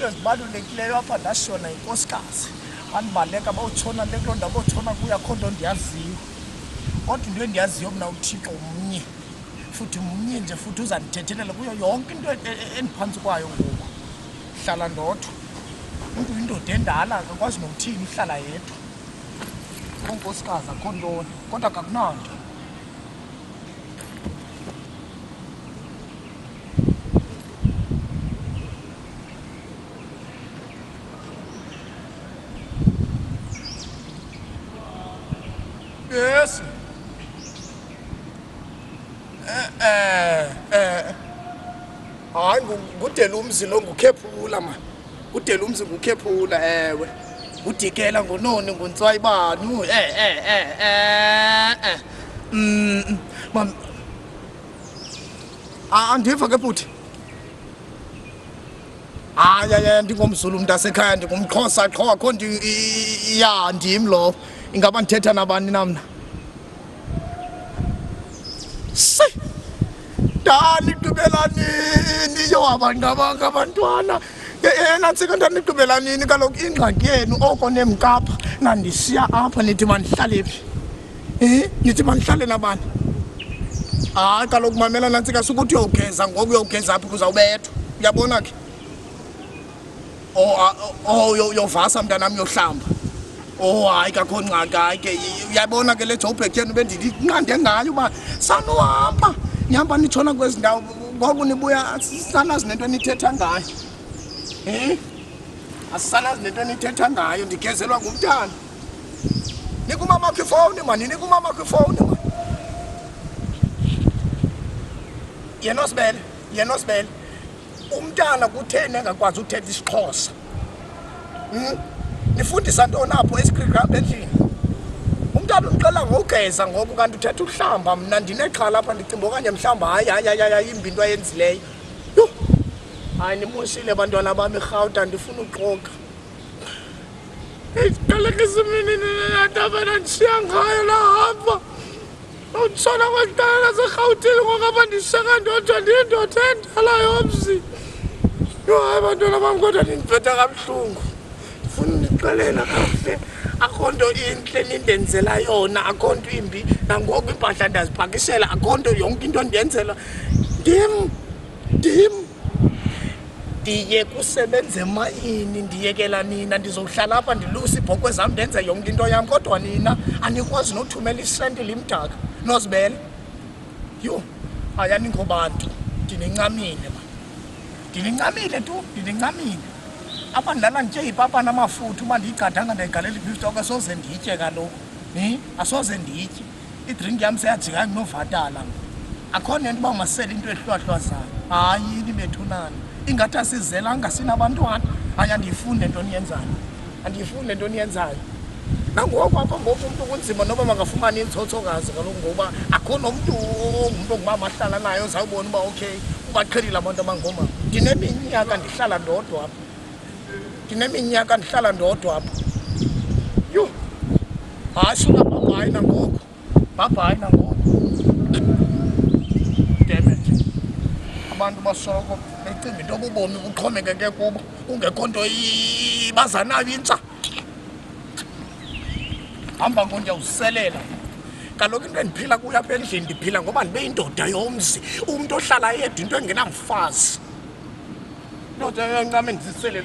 ezibalulekileyo apha ndashiyona yinkosikazi bandibaleka bawutshona le kuloo ndawo bawutshona kuyo akho nto ndiyaziyo kodwa into endiyaziyo mna uThixo mnye futhi mnye nje futhi uzandithethelela kuyo yonke into endiphantsi kwayo ngoku hlala ndodwa umntu yindoda endala akakwazi nokuthini uhlala yedwa onkosikazi akho ntoni kodwa kakunanto Yes. Hayi ngudela umzi lo ngukhephula man. Udela umzi ngukhephula ewe. Udikela ngononi nguntswayibani. Mam. Andiva ke bhuti. Hayi ndingomZulu mntasekhaya ndingumXhosa qho akho ya ndim lo. Ingaba ndithetha nabani namna? Ndanigqibela nini yowabantu abantwana nantsika ndanigqibela nini kaloku ingxaki yenu oko nemkapha nandisiya apha nithi mandihlale phi nithi mandihlale nabani hayi kaloku mamela nantsika sukuthi uyawugeza ngoku uyawugeza aphi kuzawubethwa uyabona ke uyovasa mntanam uyohlamba hayi kakho ngxaki hayi ke uyabona ke le Joburg yenu bendilinqande ngayo uba sanuhamba nihamba nitshona kwezi ndawo ngoku nibuya asisanazi nento nithetha ngayo asisanazi nento nithetha ngayo ndigezelwa ngumntana nikumamakho ifowuni mani nikumamakho ifowuni mani yena osibele umntana kutheni engakwazi uthetha isiXhosa nifundisa ntoni apho esikrigramp endlini umntana uqala ngogeza ngoku kanti uthetha uhlamba mna ndinexhala apha ndicimba okanye mhlamba hayi imbi into ayenzileyo yho hayi nimoshile bantwana bam eRhawuta ndifuna uxoka qalekisa imini nantaba nandishiya ngayo lahapha utshona kwexala laseRhawutini ngoku apha ndishiyeka ndodwa ndiyindoda endala yomzi yho hayi bantwana bam kodwa ndindiphetha kabuhlungu ndixelela kahle akho nto intle nindenzela yona akho nto imbi nangoku impahla ndazipakishela akho nto yonke into ndiyenzela ndim ndiye kusebenza emayini ndiyekela nina ndizowuhlala apha ndilusa iibhokhwe zam ndenze yonke into yam kodwa nina anikwazi nothumela isenti limdaka nozibele yho hayi aningobantu ndinincamile ma ndinincamile apha ndilala nditye ipapa namafutha uba ndiyigadanga ndayigalela ibhiftok asoze nditye kaloku asoze nditye idrink yam seyajika ndinovatala akho nento uba masele into ehlwahlwazayo hayini bethunani ingathi asizelanga sinabantwana hayi andiyifunde nto niyenzayo nangoku apha ngoku umntu kunzima noba makafumane intsotsokazi kaloku ngoba akho nomntu ongumama ahlala naye ozawubona uba okay ubaqhelile abantu abangomama ndineminyaka ndihlala ndodwa apha ndineminyaka ndihlala ndodwa apha yho hayi suka bhabhayi nangoku demet abantu basoloko becinga into obubomi buxhomekeke kubo kungekho nto bazanayo intsha hamba ngo ndiyawuselela kaloku into endiphila kuyo apha endlini ndiphila ngoba ndibe yindoda yomzi umntu ohlala yedwa into engenamfazi ndoda yancame ndiziselela